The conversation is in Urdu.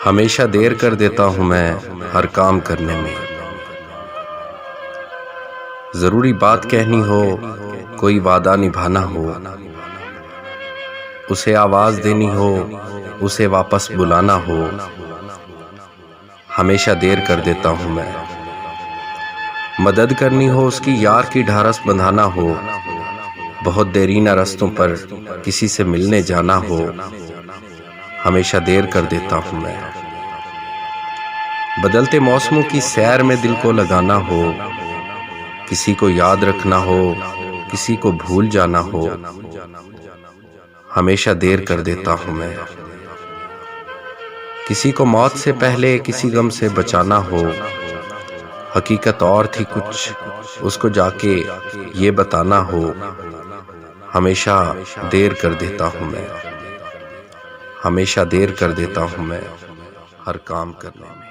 ہمیشہ دیر کر دیتا ہوں میں ہر کام کرنے میں۔ ضروری بات کہنی ہو، کوئی وعدہ نبھانا ہو، اسے آواز دینی ہو، اسے واپس بلانا ہو، ہمیشہ دیر کر دیتا ہوں میں۔ مدد کرنی ہو، اس کی یار کی ڈھارس بندھانا ہو، بہت دیرینہ رستوں پر کسی سے ملنے جانا ہو، ہمیشہ دیر کر دیتا ہوں میں۔ بدلتے موسموں کی سیر میں دل کو لگانا ہو، کسی کو یاد رکھنا ہو، کسی کو بھول جانا ہو، ہمیشہ دیر کر دیتا ہوں میں۔ کسی کو موت سے پہلے کسی غم سے بچانا ہو، حقیقت اور تھی کچھ اس کو جا کے یہ بتانا ہو، ہمیشہ دیر کر دیتا ہوں میں۔ ہمیشہ دیر کر دیتا ہوں میں ہر کام کرنے میں۔